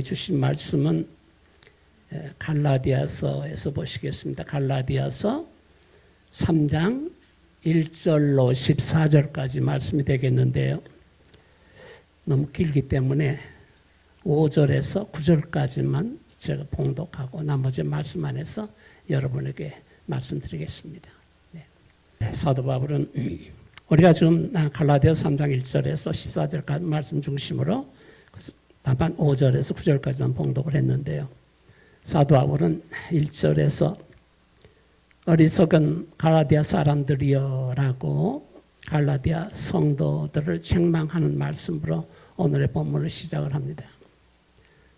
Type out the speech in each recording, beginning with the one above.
우리에게 주신 말씀은 갈라디아서에서 보시겠습니다. 갈라디아서 3장 1절로 14절까지 말씀이 되겠는데요. 너무 길기 때문에 5절에서 9절까지만 제가 봉독하고 나머지 말씀 안에서 여러분에게 말씀드리겠습니다. 사도 바울은 우리가 지금 갈라디아서 3장 1절에서 14절까지 말씀 중심으로 다만 5절에서 9절까지만 봉독을 했는데요. 사도 바울은 1절에서 어리석은 갈라디아 사람들이여라고 갈라디아 성도들을 책망하는 말씀으로 오늘의 본문을 시작을 합니다.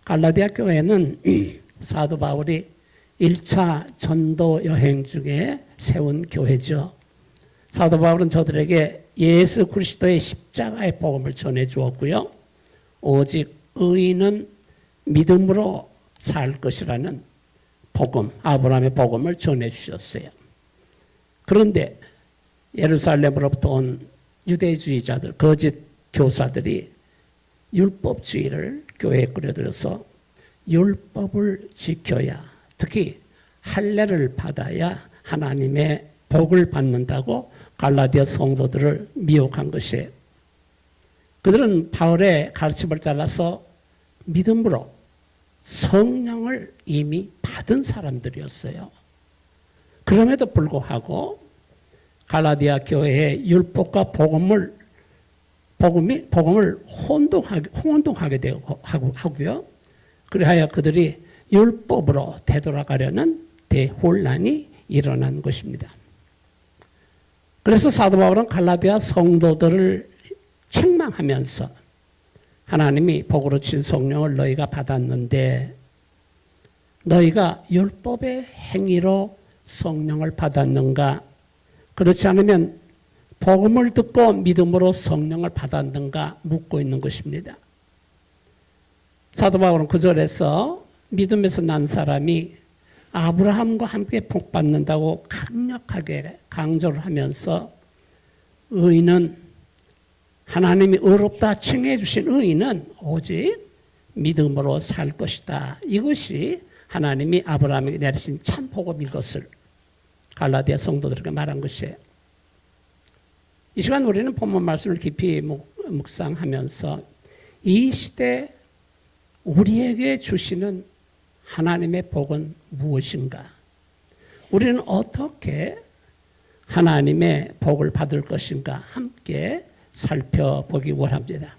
갈라디아 교회는 사도 바울이 1차 전도 여행 중에 세운 교회죠. 사도 바울은 저들에게 예수 그리스도의 십자가의 복음을 전해 주었고요. 오직 의인은 믿음으로 살 것이라는 복음, 아브라함의 복음을 전해 주셨어요. 그런데 예루살렘으로부터 온 유대주의자들, 거짓 교사들이 율법주의를 교회에 끌어들여서 율법을 지켜야, 특히 할례를 받아야 하나님의 복을 받는다고 갈라디아 성도들을 미혹한 것이에요. 그들은 바울의 가르침을 따라서 믿음으로 성령을 이미 받은 사람들이었어요. 그럼에도 불구하고 갈라디아 교회의 율법과 복음을 혼동하게 되고 하고요. 그리하여 그들이 율법으로 되돌아가려는 대혼란이 일어난 것입니다. 그래서 사도 바울은 갈라디아 성도들을 책망하면서 하나님이 복으로 친 성령을 너희가 받았는데 너희가 율법의 행위로 성령을 받았는가? 그렇지 않으면 복음을 듣고 믿음으로 성령을 받았는가 묻고 있는 것입니다. 사도 바울은 그 절에서 믿음에서 난 사람이 아브라함과 함께 복 받는다고 강력하게 강조를 하면서 의인은 하나님이 의롭다 칭해 주신 의인은 오직 믿음으로 살 것이다. 이것이 하나님이 아브라함에게 내리신 참 복음인 것을 갈라디아 성도들에게 말한 것이에요. 이 시간 우리는 본문 말씀을 깊이 묵상하면서 이 시대 우리에게 주시는 하나님의 복은 무엇인가? 우리는 어떻게 하나님의 복을 받을 것인가? 함께 살펴보기 원합니다.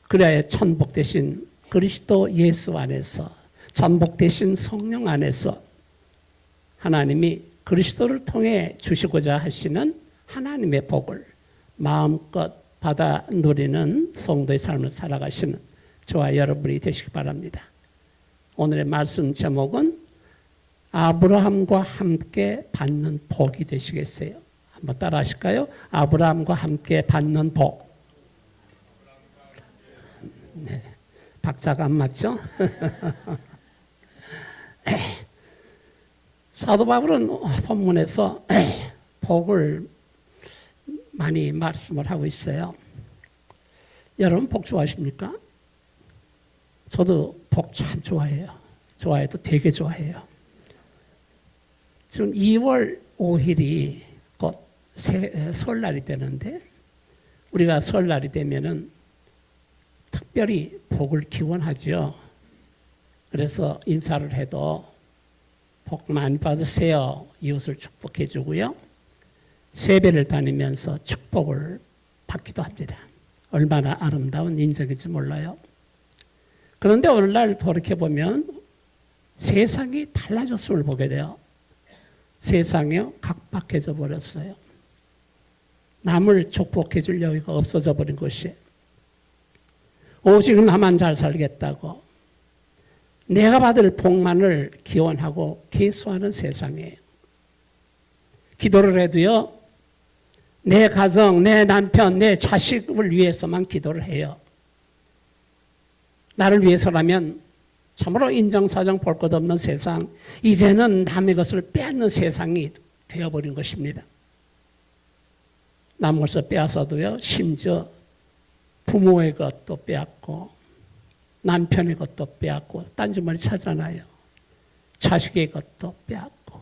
그래야 천복 되신 그리스도 예수 안에서, 천복 되신 성령 안에서 하나님이 그리스도를 통해 주시고자 하시는 하나님의 복을 마음껏 받아 누리는 성도의 삶을 살아가시는 저와 여러분이 되시기 바랍니다. 오늘의 말씀 제목은 아브라함과 함께 받는 복이 되시겠어요? 한번 따라 하실까요? 아브라함과 함께 받는 복. 네, 박자가 안 맞죠? 사도 바울은 본문에서 복을 많이 말씀을 하고 있어요. 여러분 복 좋아하십니까? 저도 복 참 좋아해요. 좋아해도 되게 좋아해요. 지금 2월 5일이 곧 설날이 되는데 우리가 설날이 되면은 특별히 복을 기원하죠. 그래서 인사를 해도 복 많이 받으세요. 이웃을 축복해 주고요. 세배를 다니면서 축복을 받기도 합니다. 얼마나 아름다운 인정인지 몰라요. 그런데 오늘날 돌이켜보면 세상이 달라졌음을 보게 돼요. 세상이 각박해져 버렸어요. 남을 축복해 줄 여유가 없어져 버린 것이 오직 나만 잘 살겠다고 내가 받을 복만을 기원하고 계수하는 세상이에요. 기도를 해도요. 내 가정, 내 남편, 내 자식을 위해서만 기도를 해요. 나를 위해서라면 참으로 인정사정 볼 것 없는 세상, 이제는 남의 것을 빼앗는 세상이 되어버린 것입니다. 남의 것을 빼앗아도요, 심지어 부모의 것도 빼앗고 남편의 것도 빼앗고 딴주머니 차잖아요. 자식의 것도 빼앗고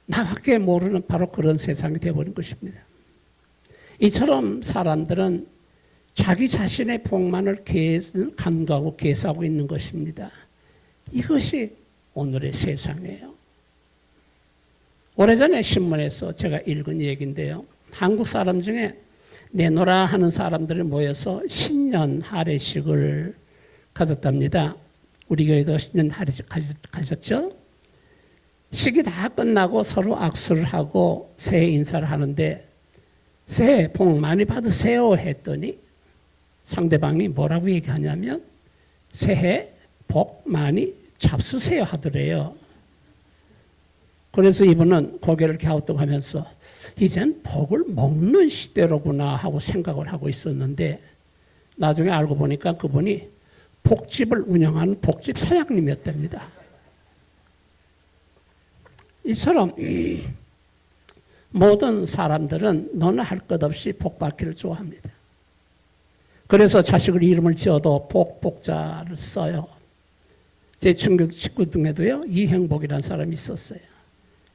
나밖에 모르는 바로 그런 세상이 되어버린 것입니다. 이처럼 사람들은 자기 자신의 복만을 간과하고 계산하고 있는 것입니다. 이것이 오늘의 세상이에요. 오래전에 신문에서 제가 읽은 얘기인데요. 한국 사람 중에 내노라 하는 사람들이 모여서 신년 할애식을 가졌답니다. 우리 교회도 신년 할애식 가졌죠? 식이 다 끝나고 서로 악수를 하고 새해 인사를 하는데 새해 복 많이 받으세요 했더니 상대방이 뭐라고 얘기하냐면 새해 복 많이 잡수세요 하더래요. 그래서 이분은 고개를 갸우뚱하면서 이젠 복을 먹는 시대로구나 하고 생각을 하고 있었는데 나중에 알고 보니까 그분이 복집을 운영하는 복집 사장님이었답니다. 이처럼 모든 사람들은 너나 할 것 없이 복 받기를 좋아합니다. 그래서 자식을 이름을 지어도 복자를 써요. 제 친구 중에도요 이행복이라는 사람이 있었어요.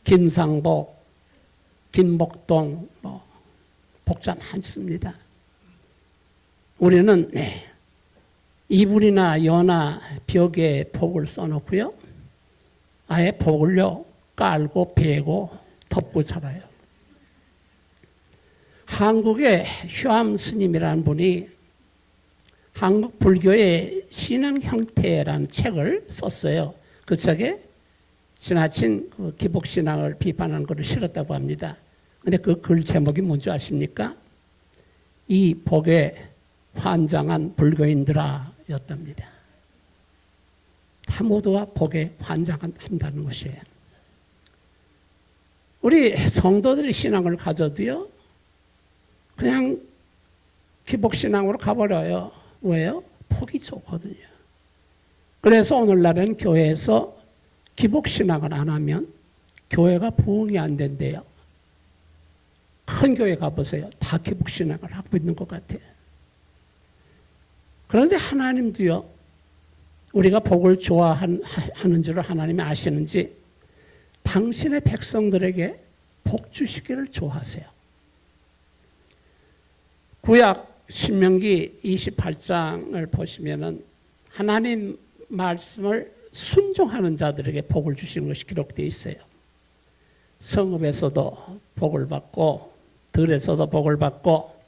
김상복, 김복동, 복자 많습니다. 우리는 이불이나 여나 벽에 복을 써놓고요. 아예 복을요 깔고 베고 덮고 살아요. 한국의 휴암 스님이라는 분이 한국 불교의 신앙 형태라는 책을 썼어요. 그 책에 지나친 그 기복신앙을 비판하는 것을 실었다고 합니다. 그런데 그 글 제목이 뭔지 아십니까? 이 복에 환장한 불교인들아 였답니다. 다 모두가 복에 환장한다는 것이에요. 우리 성도들이 신앙을 가져도요 그냥 기복신앙으로 가버려요. 왜요? 폭이 좋거든요. 그래서 오늘날은 교회에서 기복신앙을 안 하면 교회가 부흥이 안 된대요. 큰 교회 가보세요. 다 기복신앙을 하고 있는 것 같아요. 그런데 하나님도요, 우리가 복을 좋아하는 줄을 하나님이 아시는지 당신의 백성들에게 복 주시기를 좋아하세요. 구약 신명기 28장을 보시면은 하나님 말씀을 순종하는 자들에게 복을 주시는 것이 기록되어 있어요. 성읍에서도 복을 받고 들에서도 복을 받고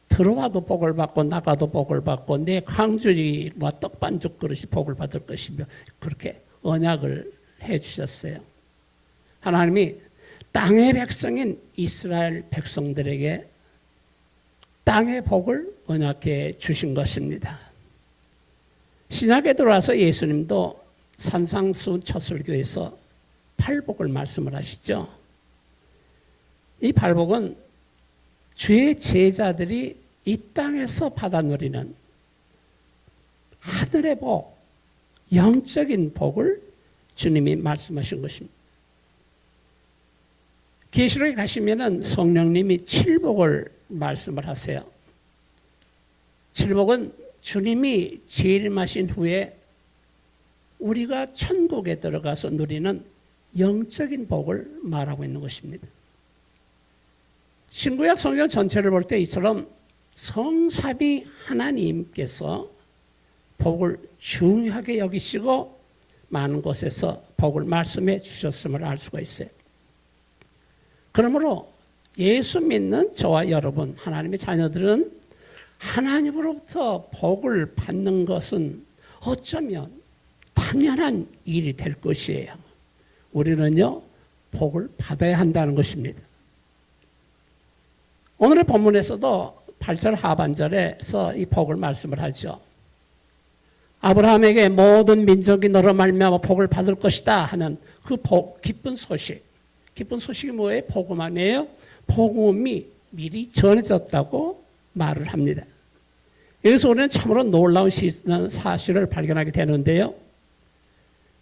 들어와도 복을 받고 나가도 복을 받고 내 광주리와 떡반죽 그릇이 복을 받을 것이며 그렇게 언약을 해 주셨어요. 하나님이 땅의 백성인 이스라엘 백성들에게 땅의 복을 언약해 주신 것입니다. 신약에 들어와서 예수님도 산상수 첫설교에서 팔복을 말씀을 하시죠. 이 팔복은 주의 제자들이 이 땅에서 받아 누리는 하늘의 복, 영적인 복을 주님이 말씀하신 것입니다. 계시록에 가시면은 성령님이 칠복을 말씀을 하세요. 칠복은 주님이 재림하신 후에 우리가 천국에 들어가서 누리는 영적인 복을 말하고 있는 것입니다. 신구약 성경 전체를 볼 때 이처럼 성삼위 하나님께서 복을 중요하게 여기시고 많은 곳에서 복을 말씀해 주셨음을 알 수가 있어요. 그러므로 예수 믿는 저와 여러분, 하나님의 자녀들은 하나님으로부터 복을 받는 것은 어쩌면 당연한 일이 될 것이에요. 우리는요, 복을 받아야 한다는 것입니다. 오늘의 본문에서도 8절 하반절에서 이 복을 말씀을 하죠. 아브라함에게 모든 민족이 너로 말미암아 복을 받을 것이다 하는 그 복, 기쁜 소식. 기쁜 소식이 뭐예요? 복음 아니에요? 복음이 미리 전해졌다고 말을 합니다. 여기서 우리는 참으로 놀라운 사실을 발견하게 되는데요.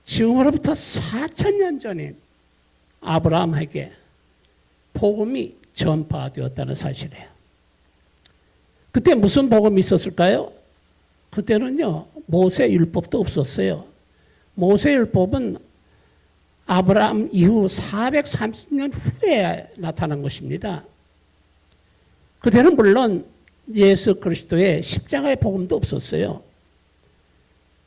지금으로부터 4,000년 전인 아브라함에게 복음이 전파되었다는 사실이에요. 그때 무슨 복음이 있었을까요? 그때는요, 모세율법도 없었어요. 모세율법은 아브라함 이후 430년 후에 나타난 것입니다. 그때는 물론 예수 그리스도의 십자가의 복음도 없었어요.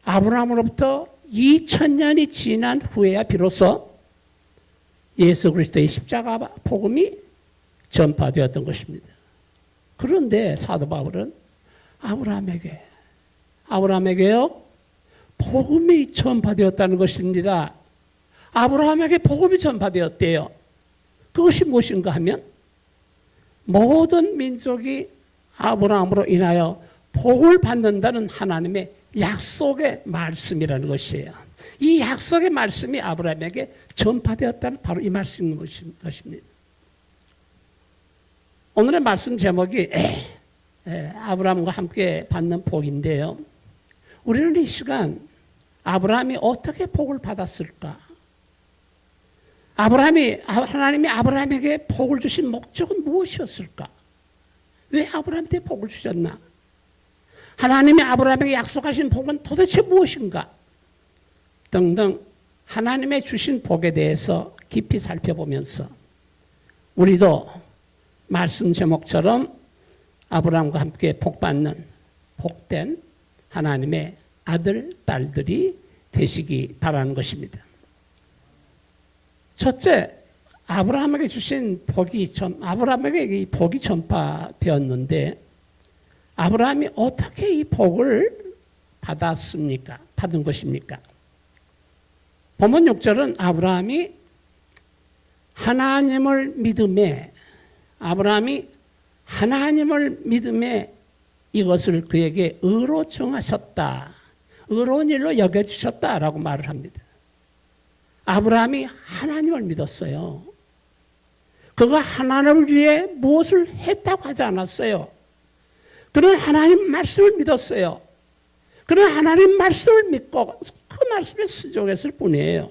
아브라함으로부터 2000년이 지난 후에야 비로소 예수 그리스도의 십자가 복음이 전파되었던 것입니다. 그런데 사도 바울은 아브라함에게요, 복음이 전파되었다는 것입니다. 아브라함에게 복음이 전파되었대요. 그것이 무엇인가 하면 모든 민족이 아브라함으로 인하여 복을 받는다는 하나님의 약속의 말씀이라는 것이에요. 이 약속의 말씀이 아브라함에게 전파되었다는 바로 이 말씀인 것입니다. 오늘의 말씀 제목이 아브라함과 함께 받는 복인데요. 우리는 이 시간 아브라함이 어떻게 복을 받았을까? 하나님이 아브라함에게 복을 주신 목적은 무엇이었을까? 왜 아브라함한테 복을 주셨나? 하나님이 아브라함에게 약속하신 복은 도대체 무엇인가? 등등 하나님의 주신 복에 대해서 깊이 살펴보면서 우리도 말씀 제목처럼 아브라함과 함께 복받는 복된 하나님의 아들, 딸들이 되시기 바라는 것입니다. 첫째, 아브라함에게 주신 아브라함에게 이 복이 전파되었는데 아브라함이 어떻게 이 복을 받은 것입니까? 본문 6절은 아브라함이 하나님을 믿음에 이것을 그에게 의로 정하셨다. 의로운 일로 여겨주셨다라고 말을 합니다. 아브라함이 하나님을 믿었어요. 그가 하나님을 위해 무엇을 했다고 하지 않았어요. 그는 하나님 말씀을 믿었어요. 그는 하나님 말씀을 믿고 그 말씀에 순종했을 뿐이에요.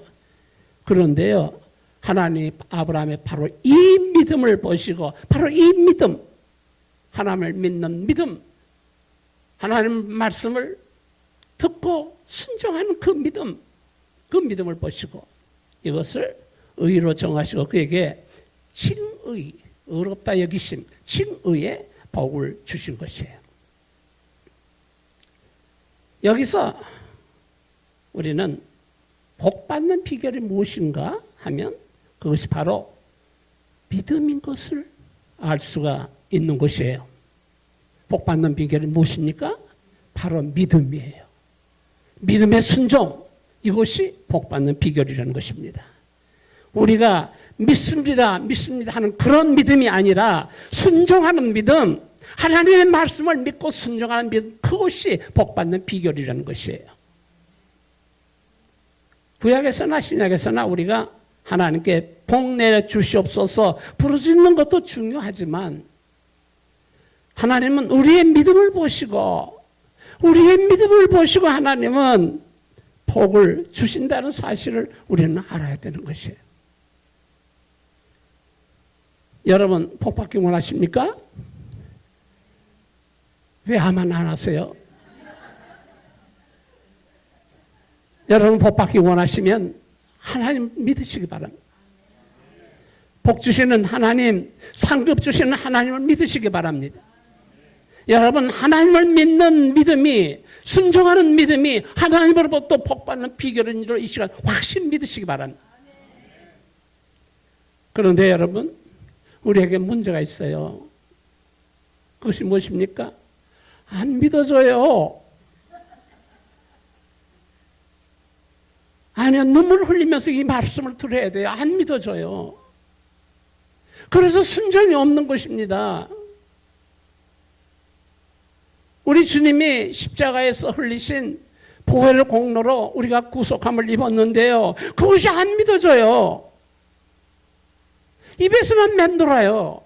그런데요, 하나님 아브라함의 바로 이 믿음을 보시고 바로 이 믿음, 하나님을 믿는 믿음, 하나님 말씀을 듣고 순종하는 그 믿음을 보시고 이것을 의로 정하시고 그에게 의롭다 여기심, 칭의의 복을 주신 것이에요. 여기서 우리는 복받는 비결이 무엇인가 하면 그것이 바로 믿음인 것을 알 수가 있는 것이에요. 복받는 비결이 무엇입니까? 바로 믿음이에요. 믿음의 순종, 이것이 복받는 비결이라는 것입니다. 우리가 믿습니다 하는 그런 믿음이 아니라 순종하는 믿음, 하나님의 말씀을 믿고 순종하는 믿음, 그것이 복받는 비결이라는 것이에요. 구약에서나 신약에서나 우리가 하나님께 복 내주시옵소서 부르짖는 것도 중요하지만 하나님은 우리의 믿음을 보시고 하나님은 복을 주신다는 사실을 우리는 알아야 되는 것이에요. 여러분 복 받기 원하십니까? 왜 아멘 안 하세요? 여러분 복 받기 원하시면 하나님 믿으시기 바랍니다. 복 주시는 하나님, 상급 주시는 하나님을 믿으시기 바랍니다. 여러분 하나님을 믿는 믿음이, 순종하는 믿음이 하나님으로부터 복받는 비결인 줄 이 시간 확실히 믿으시기 바랍니다. 그런데 여러분 우리에게 문제가 있어요. 그것이 무엇입니까? 안 믿어져요. 아니요, 눈물을 흘리면서 이 말씀을 들어야 돼요. 안 믿어져요. 그래서 순종이 없는 것입니다. 우리 주님이 십자가에서 흘리신 보혈 공로로 우리가 구속함을 입었는데요. 그것이 안 믿어져요. 입에서만 맴돌아요.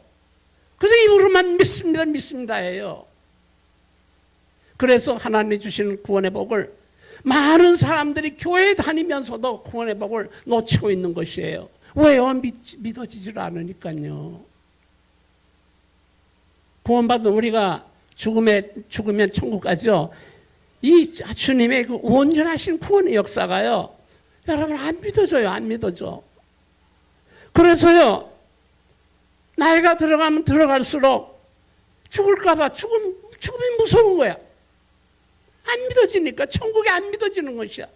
그래서 입으로만 믿습니다예요. 그래서 하나님이 주시는 구원의 복을 많은 사람들이 교회에 다니면서도 구원의 복을 놓치고 있는 것이에요. 왜요? 믿어지질 않으니까요. 구원받은 우리가 죽으면 천국 가죠. 이 주님의 그 온전하신 구원의 역사가요, 여러분 안 믿어져요. 안 믿어져. 그래서요, 나이가 들어가면 들어갈수록 죽을까봐 죽음이 무서운 거야. 안 믿어지니까 천국이 안 믿어지는 것이야.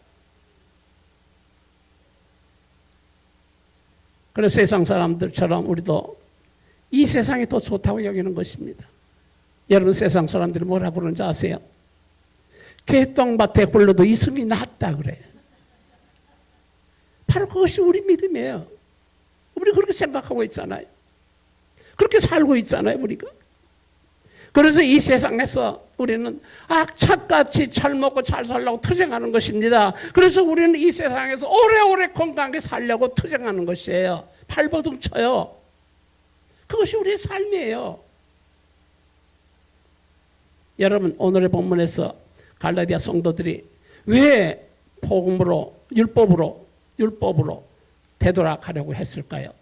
그래서 세상 사람들처럼 우리도 이 세상이 더 좋다고 여기는 것입니다. 여러분 세상 사람들이 뭐라 그러는지 아세요? 개똥밭에 굴러도 이승이 낫다 그래. 바로 그것이 우리 믿음이에요. 우리 그렇게 생각하고 있잖아요. 그렇게 살고 있잖아요, 우리가. 그래서 이 세상에서 우리는 악착같이 잘 먹고 잘 살려고 투쟁하는 것입니다. 그래서 우리는 이 세상에서 오래오래 건강하게 살려고 투쟁하는 것이에요. 발버둥 쳐요. 그것이 우리의 삶이에요. 여러분 오늘의 본문에서 갈라디아 성도들이 왜 복음으로 율법으로 되돌아가려고 했을까요?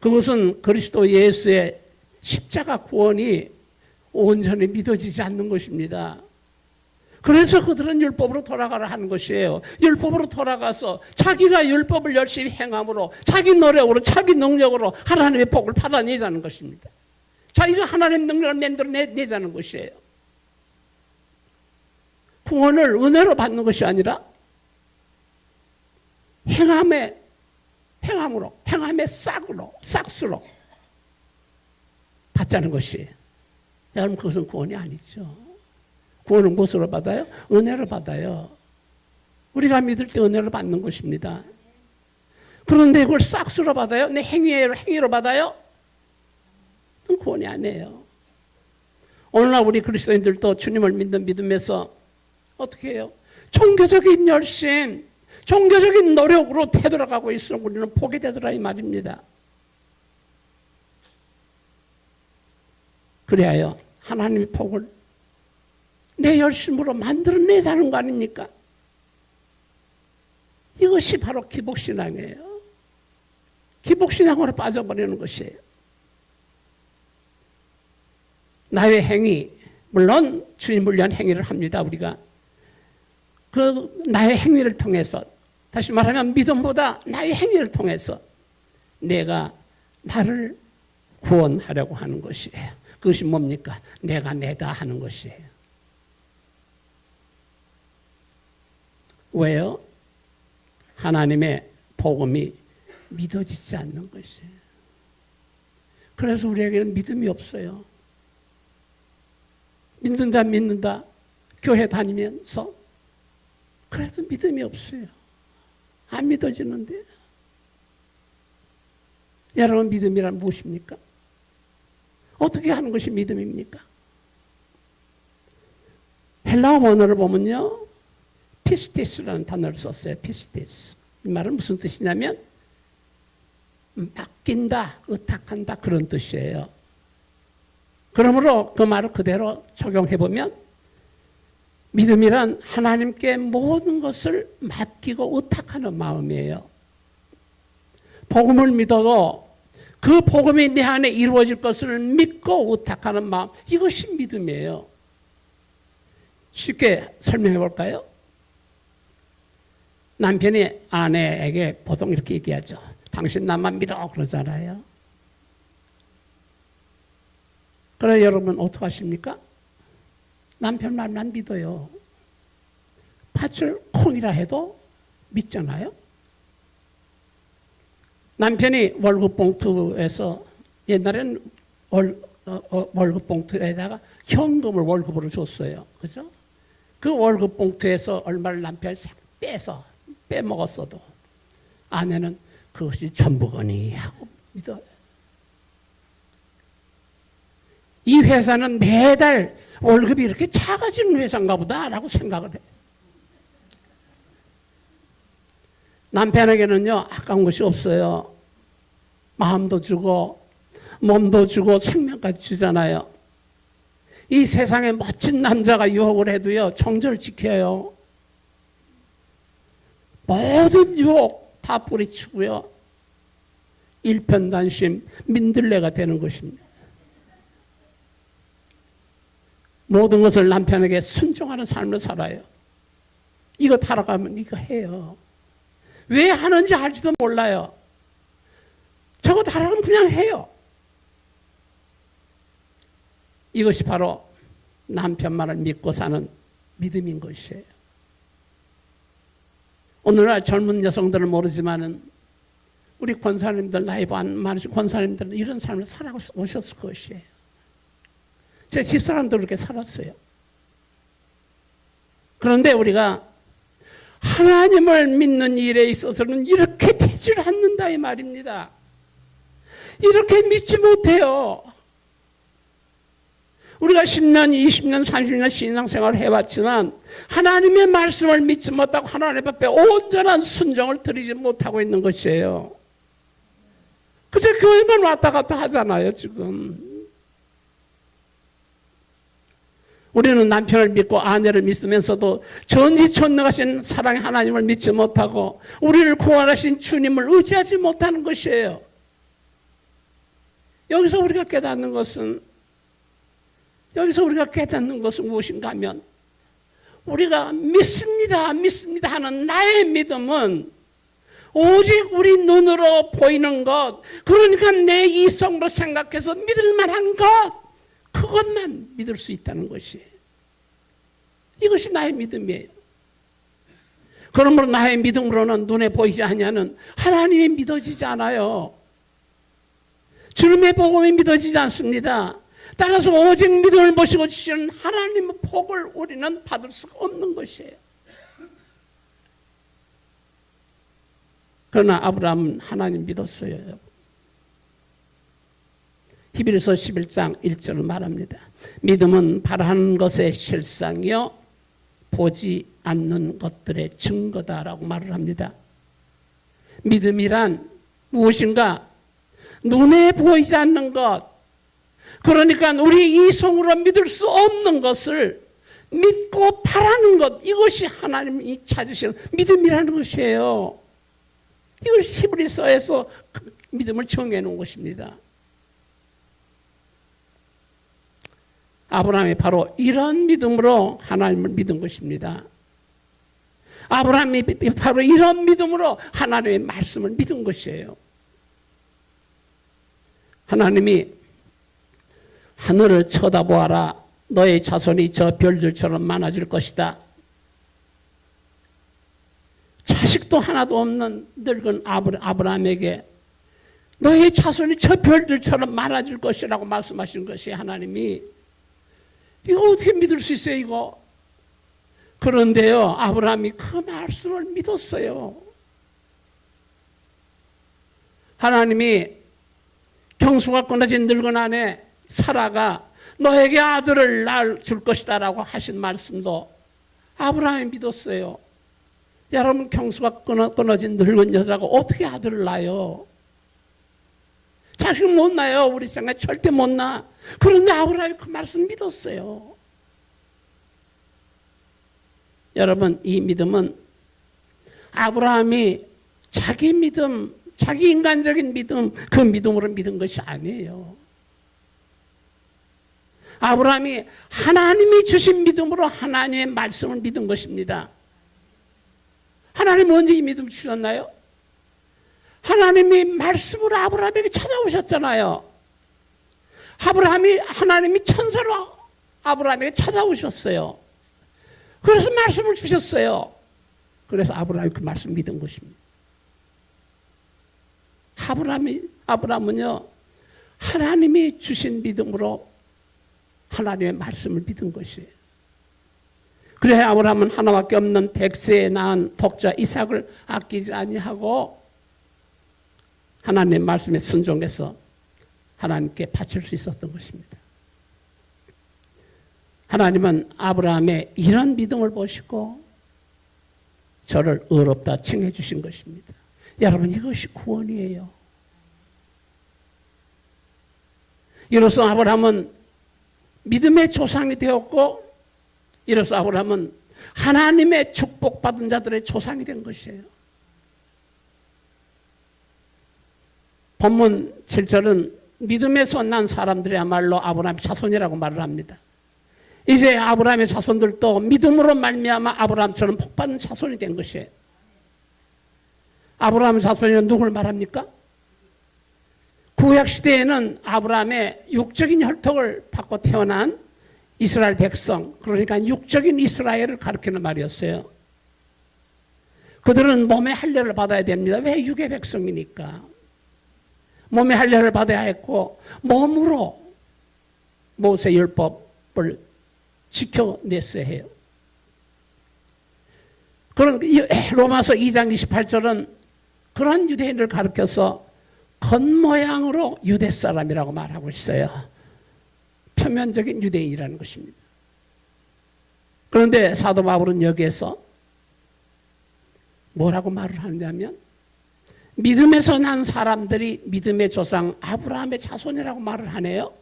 그것은 그리스도 예수의 십자가 구원이 온전히 믿어지지 않는 것입니다. 그래서 그들은 율법으로 돌아가라 하는 것이에요. 율법으로 돌아가서 자기가 율법을 열심히 행함으로 자기 노력으로 자기 능력으로 하나님의 복을 받아내자는 것입니다. 자기가 하나님의 능력을 만들어내자는 것이에요. 구원을 은혜로 받는 것이 아니라 행함의 싹으로 받자는 것이에요. 여러분 그것은 구원이 아니죠. 구원은 무엇으로 받아요? 은혜로 받아요. 우리가 믿을 때 은혜로 받는 것입니다. 그런데 그걸 싹수로 받아요? 내 행위로 받아요? 그건 구원이 아니에요. 오늘날 우리 그리스도인들도 주님을 믿는 믿음에서 어떻게 해요? 종교적인 열심, 종교적인 노력으로 되돌아가고 있으면 우리는 복이 되더라 이 말입니다. 그래야 하나님의 복을 내 열심으로 만들어내자는 거 아닙니까? 이것이 바로 기복신앙이에요. 기복신앙으로 빠져버리는 것이에요. 나의 행위, 물론 주님을 위한 행위를 합니다. 우리가 그 나의 행위를 통해서, 다시 말하면 믿음보다 나의 행위를 통해서 내가 나를 구원하려고 하는 것이에요. 그것이 뭡니까? 내가 내다 하는 것이에요. 왜요? 하나님의 복음이 믿어지지 않는 것이에요. 그래서 우리에게는 믿음이 없어요. 믿는다 교회 다니면서 그래도 믿음이 없어요. 안 믿어지는데. 여러분 믿음이란 무엇입니까? 어떻게 하는 것이 믿음입니까? 헬라어 원어를 보면요, 피스티스라는 단어를 썼어요. 피스티스. 이 말은 무슨 뜻이냐면 맡긴다, 의탁한다 그런 뜻이에요. 그러므로 그 말을 그대로 적용해보면 믿음이란 하나님께 모든 것을 맡기고 의탁하는 마음이에요. 복음을 믿어도 그 복음이 내 안에 이루어질 것을 믿고 의탁하는 마음, 이것이 믿음이에요. 쉽게 설명해 볼까요? 남편이 아내에게 보통 이렇게 얘기하죠. 당신 나만 믿어 그러잖아요. 그래 여러분 어떻게 하십니까? 남편 말만 믿어요. 팥을 콩이라 해도 믿잖아요. 남편이 월급 봉투에서 옛날에는 월급 봉투에다가 현금을 월급으로 줬어요. 그죠? 그 월급 봉투에서 얼마를 남편이 싹 빼먹었어도 아내는 그것이 전부거니 하고 믿어요. 이 회사는 매달 월급이 이렇게 작아지는 회사인가 보다라고 생각을 해요. 남편에게는요, 아까운 것이 없어요. 마음도 주고, 몸도 주고, 생명까지 주잖아요. 이 세상에 멋진 남자가 유혹을 해도요, 정절을 지켜요. 모든 유혹 다 뿌리치고요. 일편단심, 민들레가 되는 것입니다. 모든 것을 남편에게 순종하는 삶을 살아요. 이거 타러 가면 이거 해요. 왜 하는지 알지도 몰라요. 저거 타러 가면 그냥 해요. 이것이 바로 남편 말을 믿고 사는 믿음인 것이에요. 오늘날 젊은 여성들은 모르지만은 우리 권사님들, 나이 많으신 권사님들은 이런 삶을 살아오셨을 것이에요. 제 집사람도 그렇게 살았어요. 그런데 우리가 하나님을 믿는 일에 있어서는 이렇게 되질 않는다 이 말입니다. 이렇게 믿지 못해요. 우리가 10년, 20년, 30년 신앙생활을 해왔지만 하나님의 말씀을 믿지 못하고 하나님 앞에 온전한 순종을 드리지 못하고 있는 것이에요. 그래서 교회만 왔다 갔다 하잖아요 지금. 우리는 남편을 믿고 아내를 믿으면서도 전지전능하신 사랑의 하나님을 믿지 못하고 우리를 구원하신 주님을 의지하지 못하는 것이에요. 여기서 우리가 깨닫는 것은 무엇인가 하면 우리가 믿습니다 하는 나의 믿음은 오직 우리 눈으로 보이는 것, 그러니까 내 이성으로 생각해서 믿을 만한 것, 그것만 믿을 수 있다는 것이에요. 이것이 나의 믿음이에요. 그러므로 나의 믿음으로는 눈에 보이지 않냐는 하나님이 믿어지지 않아요. 주님의 복음이 믿어지지 않습니다. 따라서 오직 믿음을 보시고 주시는 하나님의 복을 우리는 받을 수가 없는 것이에요. 그러나 아브라함은 하나님 믿었어요. 히브리서 11장 1절을 말합니다. 믿음은 바라는 것의 실상이요 보지 않는 것들의 증거다라고 말을 합니다. 믿음이란 무엇인가? 눈에 보이지 않는 것, 그러니까 우리 이성으로 믿을 수 없는 것을 믿고 바라는 것, 이것이 하나님이 찾으시는 믿음이라는 것이에요. 이걸 히브리서에서 믿음을 정해놓은 것입니다. 아브라함이 바로 이런 믿음으로 하나님을 믿은 것입니다. 아브라함이 바로 이런 믿음으로 하나님의 말씀을 믿은 것이에요. 하나님이 하늘을 쳐다보아라. 너의 자손이 저 별들처럼 많아질 것이다. 자식도 하나도 없는 늙은 아브라함에게 너의 자손이 저 별들처럼 많아질 것이라고 말씀하신 것이 하나님이, 이거 어떻게 믿을 수 있어요 이거? 그런데요 아브라함이 그 말씀을 믿었어요. 하나님이 경수가 끊어진 늙은 아내 사라가 너에게 아들을 낳을 줄 것이다 라고 하신 말씀도 아브라함이 믿었어요. 여러분, 경수가 끊어진 늙은 여자가 어떻게 아들을 낳아요? 자식 못 낳아요. 우리 생각에 절대 못 낳아. 그런데 아브라함이 그 말씀 믿었어요. 여러분, 이 믿음은 아브라함이 자기 믿음, 자기 인간적인 믿음, 그 믿음으로 믿은 것이 아니에요. 아브라함이 하나님이 주신 믿음으로 하나님의 말씀을 믿은 것입니다. 하나님 언제 이 믿음 주셨나요? 하나님이 말씀으로 아브라함에게 찾아오셨잖아요. 하나님이 천사로 아브라함에게 찾아오셨어요. 그래서 말씀을 주셨어요. 그래서 아브라함이 그 말씀 믿은 것입니다. 아브라함은요, 하나님이 주신 믿음으로 하나님의 말씀을 믿은 것이에요. 그래 아브라함은 하나밖에 없는 백세에 낳은 독자 이삭을 아끼지 아니하고 하나님의 말씀에 순종해서 하나님께 바칠 수 있었던 것입니다. 하나님은 아브라함의 이런 믿음을 보시고 저를 의롭다 칭해 주신 것입니다. 여러분, 이것이 구원이에요. 이로써 아브라함은 믿음의 조상이 되었고, 이로써 아브라함은 하나님의 축복받은 자들의 조상이 된 것이에요. 본문 7절은 믿음에서 난 사람들이야말로 아브라함 자손이라고 말을 합니다. 이제 아브라함의 자손들도 믿음으로 말미암아 아브라함처럼 복받는 자손이 된 것이에요. 아브라함의 자손이란 누굴 말합니까? 구약 시대에는 아브라함의 육적인 혈통을 받고 태어난 이스라엘 백성, 그러니까 육적인 이스라엘을 가리키는 말이었어요. 그들은 몸의 할례를 받아야 됩니다. 왜? 육의 백성이니까. 몸의 할례를 받아야 했고 몸으로 모세 율법을 지켜냈어야 해요. 그런 로마서 2장 28절은 그런 유대인을 가리켜서 겉모양으로 유대 사람이라고 말하고 있어요. 표면적인 유대인이라는 것입니다. 그런데 사도 바울은 여기에서 뭐라고 말을 하느냐면 믿음에서 난 사람들이 믿음의 조상 아브라함의 자손이라고 말을 하네요.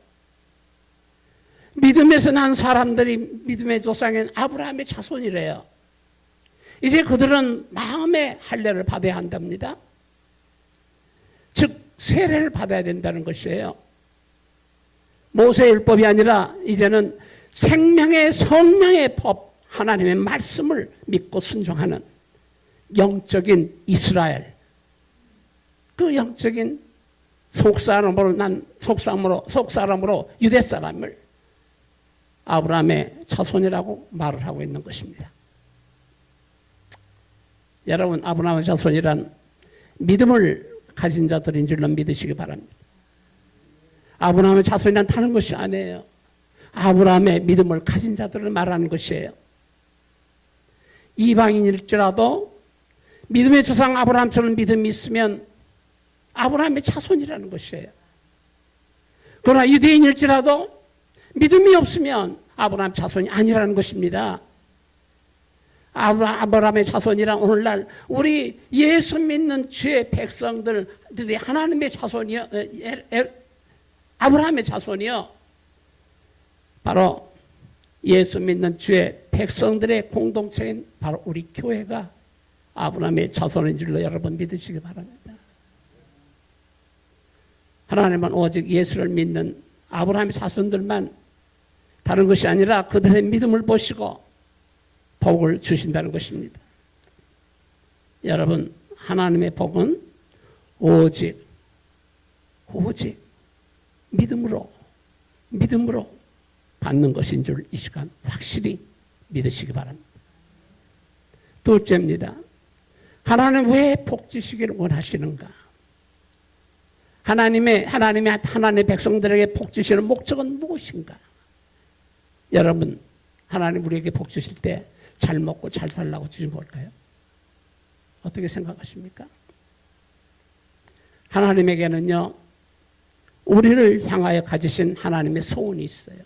믿음에서 난 사람들이 믿음의 조상인 아브라함의 자손이래요. 이제 그들은 마음의 할례를 받아야 한답니다. 즉 세례를 받아야 된다는 것이에요. 모세율법이 아니라 이제는 생명의 성령의 법, 하나님의 말씀을 믿고 순종하는 영적인 이스라엘, 그 영적인 속사람으로 유대 사람을 아브라함의 자손이라고 말을 하고 있는 것입니다. 여러분, 아브라함의 자손이란 믿음을 가진 자들인 줄로 믿으시기 바랍니다. 아브라함의 자손이란 다른 것이 아니에요. 아브라함의 믿음을 가진 자들을 말하는 것이에요. 이방인일지라도 믿음의 조상 아브라함처럼 믿음이 있으면 아브라함의 자손이라는 것이에요. 그러나 유대인일지라도 믿음이 없으면 아브라함 자손이 아니라는 것입니다. 아브라함의 자손이란 오늘날 우리 예수 믿는 주의 백성들이 하나님의 자손이요, 아브라함의 자손이요, 바로 예수 믿는 주의 백성들의 공동체인 바로 우리 교회가 아브라함의 자손인 줄로 여러분 믿으시기 바랍니다. 하나님은 오직 예수를 믿는 아브라함의 자손들만, 다른 것이 아니라 그들의 믿음을 보시고 복을 주신다는 것입니다. 여러분, 하나님의 복은 오직 믿음으로 받는 것인 줄 이 시간 확실히 믿으시기 바랍니다. 둘째입니다. 하나님 왜 복 주시기를 원하시는가? 하나님의 백성들에게 복 주시는 목적은 무엇인가? 여러분, 하나님 우리에게 복 주실 때 잘 먹고 잘 살라고 주신 걸까요? 어떻게 생각하십니까? 하나님에게는요, 우리를 향하여 가지신 하나님의 소원이 있어요.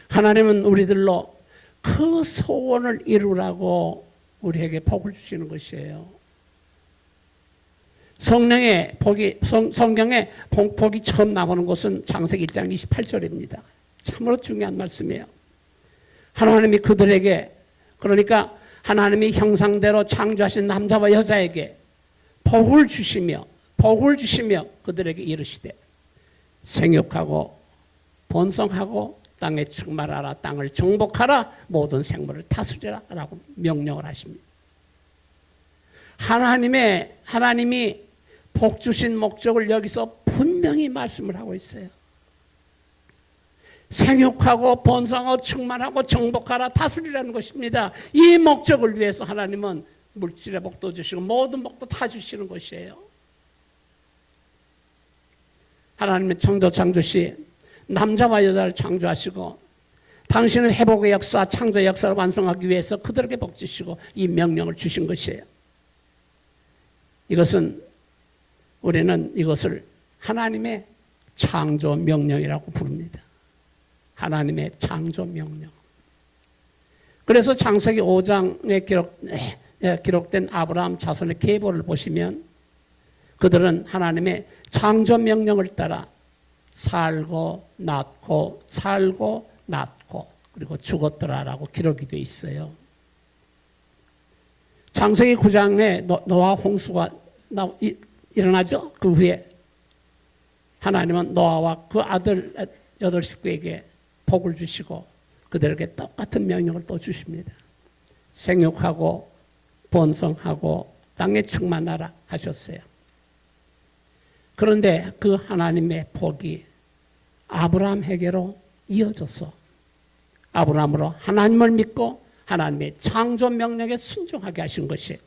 하나님은 우리들로 그 소원을 이루라고 우리에게 복을 주시는 것이에요. 성경에 복이 처음 나오는 것은 창세기 1장 28절입니다. 참으로 중요한 말씀이에요. 하나님이 그들에게, 그러니까 하나님이 형상대로 창조하신 남자와 여자에게 복을 주시며 그들에게 이르시되 생육하고 번성하고 땅에 충만하라, 땅을 정복하라, 모든 생물을 다스리라 라고 명령을 하십니다. 하나님이 복 주신 목적을 여기서 분명히 말씀을 하고 있어요. 생육하고 번성하고 충만하고 정복하라, 다스리라는 것입니다. 이 목적을 위해서 하나님은 물질의 복도 주시고 모든 복도 다 주시는 것이에요. 하나님은 창조 시 남자와 여자를 창조하시고 당신은 회복의 역사, 창조의 역사를 완성하기 위해서 그들에게 복 주시고 이 명령을 주신 것이에요. 우리는 이것을 하나님의 창조 명령이라고 부릅니다. 하나님의 창조 명령. 그래서 창세기 5장에 기록된 아브라함 자손의 계보를 보시면 그들은 하나님의 창조 명령을 따라 살고 낳고 그리고 죽었더라라고 기록이 되어 있어요. 창세기 9장에 노아 홍수가 일어나죠. 그 후에 하나님은 노아와 그 아들 8 식구에게 복을 주시고 그들에게 똑같은 명령을 또 주십니다. 생육하고 번성하고 땅에 충만하라 하셨어요. 그런데 그 하나님의 복이 아브라함에게로 이어져서 아브라함으로 하나님을 믿고 하나님의 창조 명령에 순종하게 하신 것이,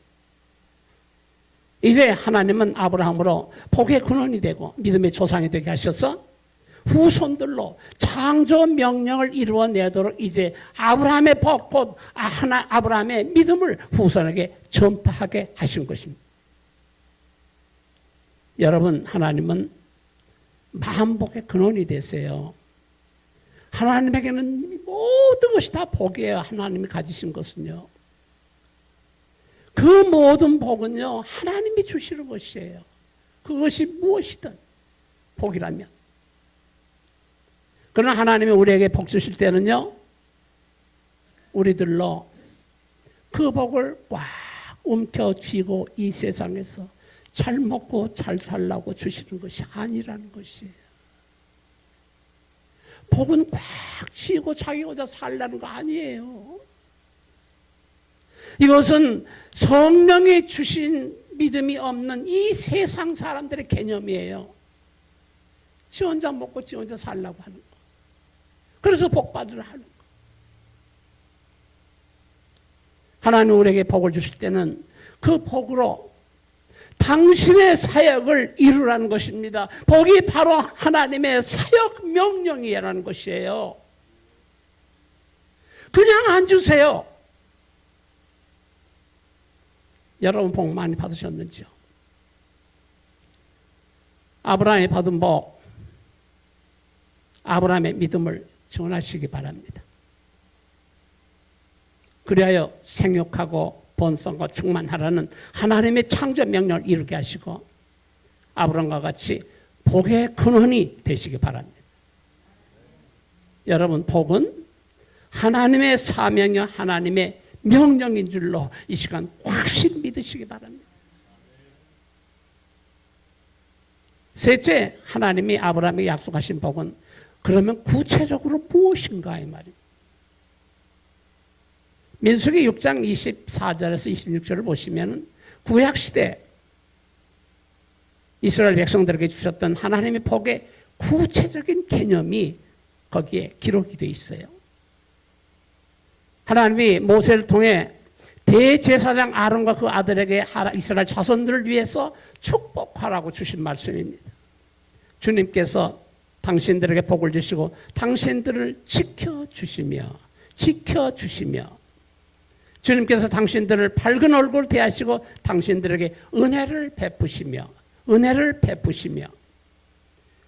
이제 하나님은 아브라함으로 복의 근원이 되고 믿음의 조상이 되게 하셔서 후손들로 창조 명령을 이루어내도록 이제 아브라함의 복, 곧 아브라함의 믿음을 후손에게 전파하게 하신 것입니다. 여러분, 하나님은 만복의 근원이 되세요. 하나님에게는 이미 모든 것이 다 복이에요. 하나님이 가지신 것은요. 그 모든 복은요, 하나님이 주시는 것이에요. 그것이 무엇이든 복이라면. 그러나 하나님이 우리에게 복 주실 때는요, 우리들로 그 복을 꽉 움켜쥐고 이 세상에서 잘 먹고 잘 살라고 주시는 것이 아니라는 것이에요. 복은 꽉 쥐고 자기 혼자 살라는 거 아니에요. 이것은 성령이 주신 믿음이 없는 이 세상 사람들의 개념이에요. 지 혼자 먹고 지 혼자 살라고 하는 거. 그래서 복 받으라 하는 거. 하나님 우리에게 복을 주실 때는 그 복으로 당신의 사역을 이루라는 것입니다. 복이 바로 하나님의 사역 명령이라는 것이에요. 그냥 안 주세요. 여러분 복 많이 받으셨는지요? 아브라함이 받은 복, 아브라함의 믿음을 전하시기 바랍니다. 그리하여 생육하고 번성과 충만하라는 하나님의 창조 명령을 이루게 하시고 아브라함과 같이 복의 근원이 되시기 바랍니다. 여러분, 복은 하나님의 사명이요 하나님의 명령인 줄로 이 시간 확실히 믿으시기 바랍니다. 셋째, 하나님이 아브라함에게 약속하신 복은 그러면 구체적으로 무엇인가 이 말입니다. 민수기 6장 24절에서 26절을 보시면 구약시대 이스라엘 백성들에게 주셨던 하나님의 복의 구체적인 개념이 거기에 기록이 되어 있어요. 하나님이 모세를 통해 대제사장 아론과 그 아들에게 이스라엘 자손들을 위해서 축복하라고 주신 말씀입니다. 주님께서 당신들에게 복을 주시고 당신들을 지켜주시며 주님께서 당신들을 밝은 얼굴 대하시고 당신들에게 은혜를 베푸시며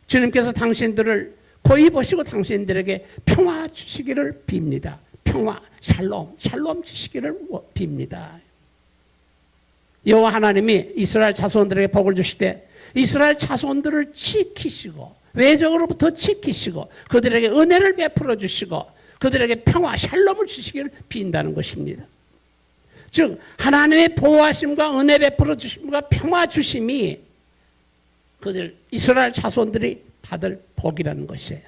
주님께서 당신들을 고이 보시고 당신들에게 평화 주시기를 빕니다. 평화, 샬롬 주시기를 빕니다. 여호와 하나님이 이스라엘 자손들에게 복을 주실 때 이스라엘 자손들을 지키시고 외적으로부터 지키시고 그들에게 은혜를 베풀어 주시고 그들에게 평화, 샬롬을 주시기를 빈다는 것입니다. 즉 하나님의 보호하심과 은혜 베풀어 주심과 평화 주심이 그들 이스라엘 자손들이 받을 복이라는 것이에요.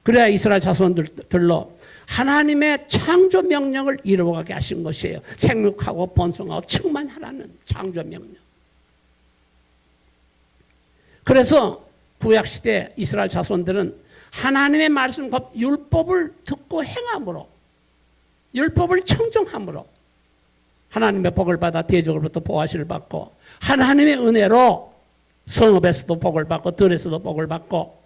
그래야 이스라엘 자손들로 하나님의 창조 명령을 이루어가게 하신 것이에요. 생육하고 번성하고 충만하라는 창조 명령. 그래서 구약시대 이스라엘 자손들은 하나님의 말씀 곧 율법을 듣고 행함으로 율법을 청정함으로 하나님의 복을 받아 대적으로부터 보호하시를 받고 하나님의 은혜로 성읍에서도 복을 받고 들에서도 복을 받고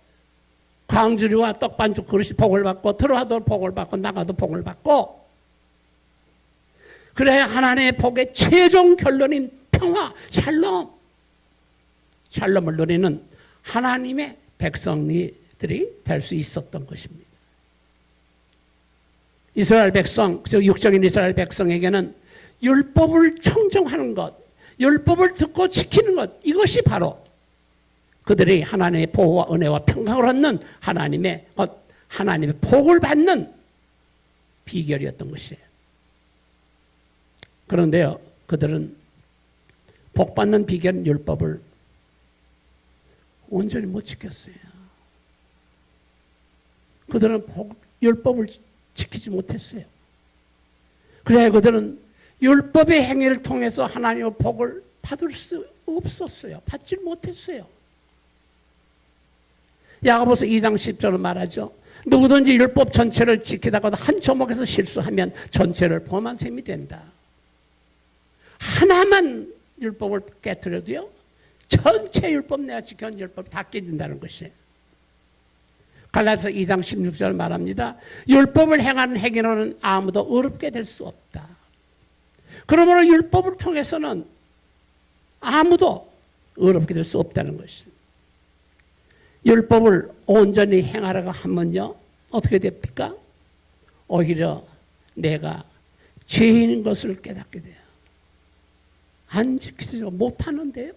광주리와 떡반죽 그릇이 복을 받고 들어와도 복을 받고 나가도 복을 받고 그래야 하나님의 복의 최종 결론인 평화, 샬롬을 누리는 하나님의 백성들이 될 수 있었던 것입니다. 이스라엘 백성, 즉 육적인 이스라엘 백성에게는 율법을 청정하는 것, 율법을 듣고 지키는 것, 이것이 바로 그들이 하나님의 보호와 은혜와 평강을 얻는 하나님의 복을 받는 비결이었던 것이에요. 그런데요, 그들은 복 받는 비결 율법을 온전히 못 지켰어요. 그들은 율법을 지키지 못했어요. 그래 그들은 율법의 행위를 통해서 하나님의 복을 받을 수 없었어요. 받지 못했어요. 야고보서 2장 10절은 말하죠. 누구든지 율법 전체를 지키다가도 한 조목에서 실수하면 전체를 범한 셈이 된다. 하나만 율법을 깨트려도요, 전체 율법 내가 지켜온 율법 다 깨진다는 것이에요. 갈라디아서 2장 16절 말합니다. 율법을 행하는 행위로는 아무도 어렵게 될 수 없다. 그러므로 율법을 통해서는 아무도 어렵게 될 수 없다는 것이에요. 율법을 온전히 행하려고 하면요, 어떻게 됩니까? 오히려 내가 죄인인 것을 깨닫게 돼요. 안 지키지 못하는데요.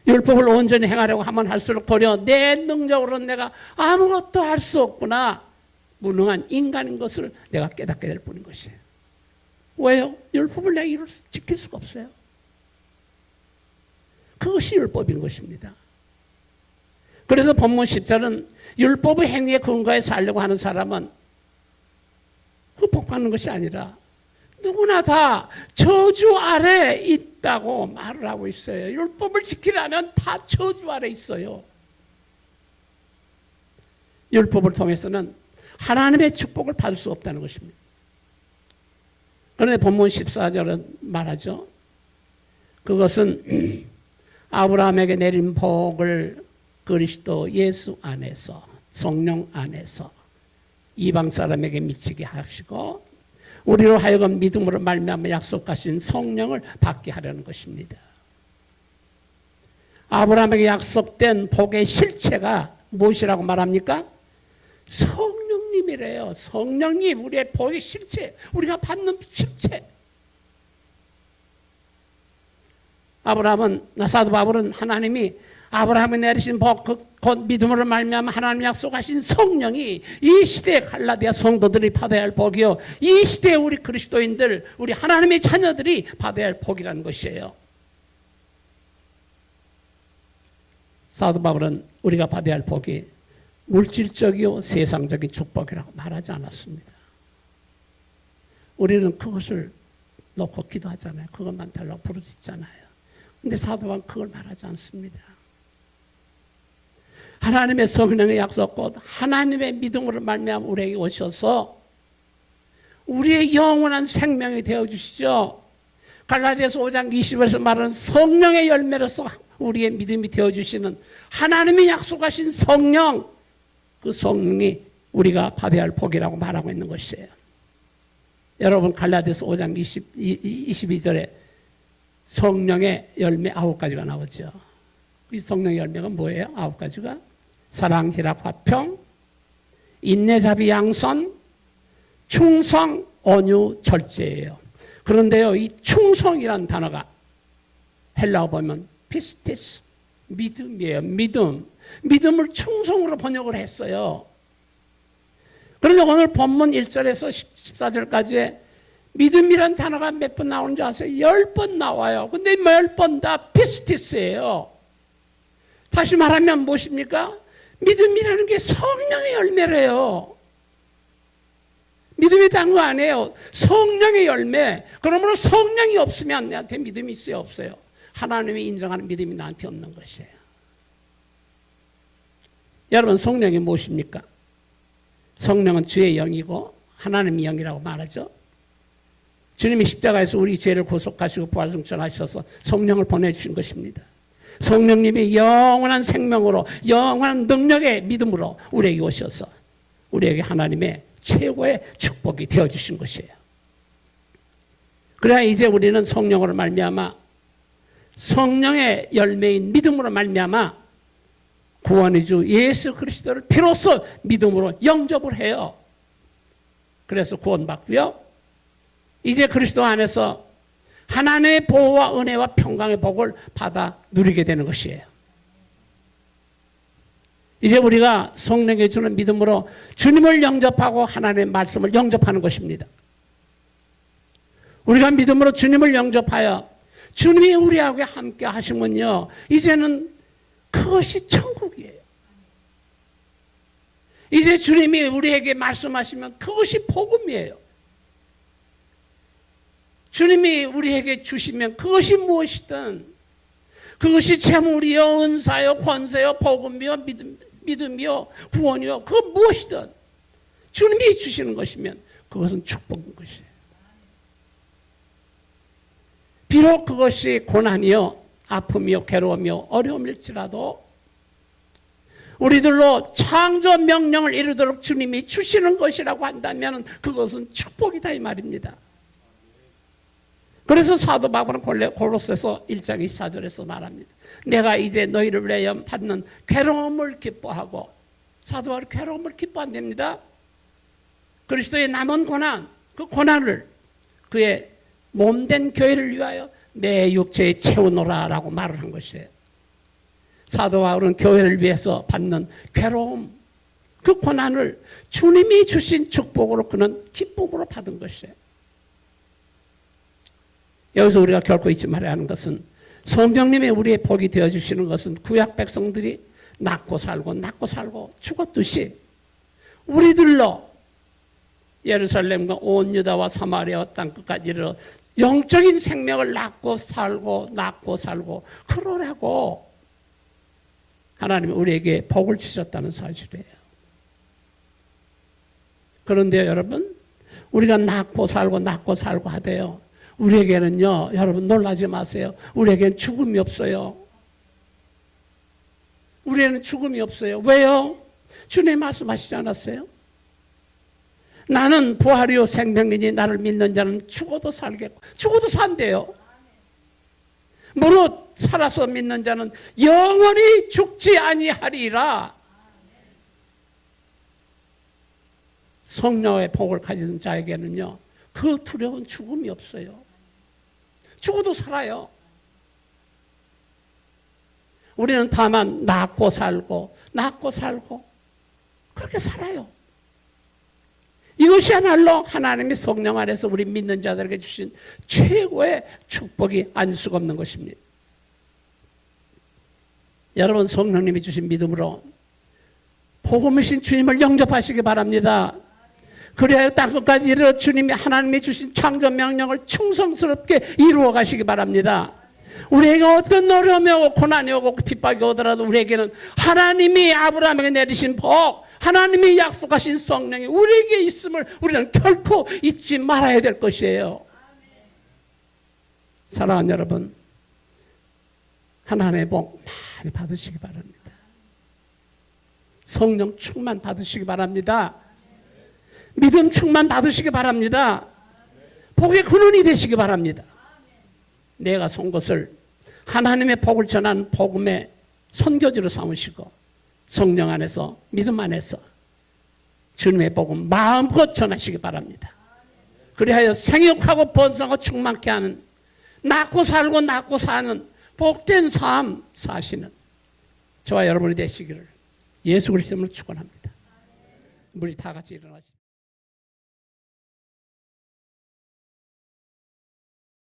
율법을 온전히 행하려고 하면 할수록 도리어 내 능력으로는 내가 아무것도 할 수 없구나, 무능한 인간인 것을 내가 깨닫게 될 뿐인 것이에요. 왜요? 율법을 내가 지킬 수가 없어요. 그것이 율법인 것입니다. 그래서 본문 10절은 율법의 행위에 근거해 살려고 하는 사람은 그 복받는 것이 아니라 누구나 다 저주 아래 있다고 말을 하고 있어요. 율법을 지키려면 다 저주 아래 있어요. 율법을 통해서는 하나님의 축복을 받을 수 없다는 것입니다. 그런데 본문 14절은 말하죠. 그것은 아브라함에게 내린 복을 그리스도 예수 안에서, 성령 안에서 이방 사람에게 미치게 하시고 우리로 하여금 믿음으로 말미암아 약속하신 성령을 받게 하려는 것입니다. 아브라함에게 약속된 복의 실체가 무엇이라고 말합니까? 성령님이래요. 성령님, 우리의 복의 실체, 우리가 받는 실체. 사도 바울은 하나님이 아브라함에 내리신 복, 곧 믿음으로 말미암아 하나님 약속하신 성령이 이 시대의 갈라디아 성도들이 받아야 할 복이요, 이 시대의 우리 그리스도인들, 우리 하나님의 자녀들이 받아야 할 복이라는 것이에요. 사도 바울은 우리가 받아야 할 복이 물질적이요 세상적인 축복이라고 말하지 않았습니다. 우리는 그것을 놓고 기도하잖아요. 그것만 달라고 부르짖잖아요. 근데 사도 바울은 그걸 말하지 않습니다. 하나님의 성령의 약속, 곧 하나님의 믿음으로 말미암아 우리에게 오셔서 우리의 영원한 생명이 되어주시죠. 갈라디아서 5장 20절에서 말하는 성령의 열매로서 우리의 믿음이 되어주시는 하나님이 약속하신 성령, 그 성령이 우리가 받아야 할 복이라고 말하고 있는 것이에요. 여러분, 갈라디아서 5장 22절에 성령의 열매 9가지가 나오죠. 이 성령의 열매가 뭐예요? 9가지가 사랑, 희락, 화평, 인내, 자비, 양선, 충성, 온유, 절제예요. 그런데요, 이 충성이라는 단어가 헬라어 보면 피스티스, 믿음이에요. 믿음을 충성으로 번역을 했어요. 그런데 오늘 본문 1절에서 14절까지 믿음이란 단어가 몇 번 나오는지 아세요? 10번 나와요. 근데 10번 다 피스티스예요. 다시 말하면 무엇입니까? 믿음이라는 게 성령의 열매래요. 믿음이 단 거 아니에요. 성령의 열매. 그러므로 성령이 없으면 나한테 믿음이 있어요, 없어요? 하나님이 인정하는 믿음이 나한테 없는 것이에요. 여러분, 성령이 무엇입니까? 성령은 주의 영이고 하나님의 영이라고 말하죠. 주님이 십자가에서 우리 죄를 구속하시고 부활승천하셔서 성령을 보내주신 것입니다. 성령님이 영원한 생명으로, 영원한 능력의 믿음으로 우리에게 오셔서 우리에게 하나님의 최고의 축복이 되어주신 것이에요. 그래야 이제 우리는 성령으로 말미암아 성령의 열매인 믿음으로 말미암아 구원의 주 예수 그리스도를 비로소 믿음으로 영접을 해요. 그래서 구원받고요, 이제 그리스도 안에서 하나님의 보호와 은혜와 평강의 복을 받아 누리게 되는 것이에요. 이제 우리가 성령이 주는 믿음으로 주님을 영접하고 하나님의 말씀을 영접하는 것입니다. 우리가 믿음으로 주님을 영접하여 주님이 우리하고 함께 하시면요, 이제는 그것이 천국이에요. 이제 주님이 우리에게 말씀하시면 그것이 복음이에요. 주님이 우리에게 주시면 그것이 무엇이든, 그것이 재물이요, 은사요, 권세요, 복음이요, 믿음이요, 구원이요, 그거 무엇이든 주님이 주시는 것이면 그것은 축복인 것이에요. 비록 그것이 고난이요, 아픔이요, 괴로움이요, 어려움일지라도 우리들로 창조 명령을 이루도록 주님이 주시는 것이라고 한다면 그것은 축복이다 이 말입니다. 그래서 사도 바울은 골로새서 1장 24절에서 말합니다. 내가 이제 너희를 위하여 받는 괴로움을 기뻐하고, 사도 바울은 괴로움을 기뻐한답니다. 그리스도의 남은 고난, 그 고난을 그의 몸된 교회를 위하여 내 육체에 채우노라 라고 말을 한 것이에요. 사도 바울은 교회를 위해서 받는 괴로움, 그 고난을 주님이 주신 축복으로 그는 기쁨으로 받은 것이에요. 여기서 우리가 결코 잊지 말아야 하는 것은, 성령님이 우리의 복이 되어주시는 것은 구약 백성들이 낳고 살고 죽었듯이 우리들로 예루살렘과 온 유다와 사마리아와 땅끝까지 이르러 영적인 생명을 낳고 살고 그러라고 하나님이 우리에게 복을 주셨다는 사실이에요. 그런데요, 여러분, 우리가 낳고 살고 하대요. 우리에게는요, 여러분 놀라지 마세요. 우리에게는 죽음이 없어요. 우리에게는 죽음이 없어요. 왜요? 주님 말씀하시지 않았어요? 나는 부활이요 생명이니 나를 믿는 자는 죽어도 살겠고, 죽어도 산대요. 무릇 살아서 믿는 자는 영원히 죽지 아니하리라. 성령의 복을 가진 자에게는요, 그 두려운 죽음이 없어요. 죽어도 살아요. 우리는 다만 낳고 살고 그렇게 살아요. 이것이야말로 하나님이 성령 안에서 우리 믿는 자들에게 주신 최고의 축복이 아닐 수가 없는 것입니다. 여러분, 성령님이 주신 믿음으로 복음이신 주님을 영접하시기 바랍니다. 그래야 땅끝까지 이르러 주님이 하나님이 주신 창조 명령을 충성스럽게 이루어 가시기 바랍니다. 우리에게 어떤 어려움이 오고 고난이 오고 핍박이 오더라도 우리에게는 하나님이 아브라함에게 내리신 복, 하나님이 약속하신 성령이 우리에게 있음을 우리는 결코 잊지 말아야 될 것이에요. 사랑하는 여러분, 하나님의 복 많이 받으시기 바랍니다. 성령 충만 받으시기 바랍니다. 믿음 충만 받으시기 바랍니다. 복의 근원이 되시기 바랍니다. 내가 선 것을 하나님의 복을 전하는 복음의 선교지로 삼으시고 성령 안에서, 믿음 안에서 주님의 복음 마음껏 전하시기 바랍니다. 그리하여 생육하고 번성하고 충만케 하는, 낳고 사는 복된 삶 사시는 저와 여러분이 되시기를 예수 그리스도로 축원합니다. 우리 다 같이 일어나십시오.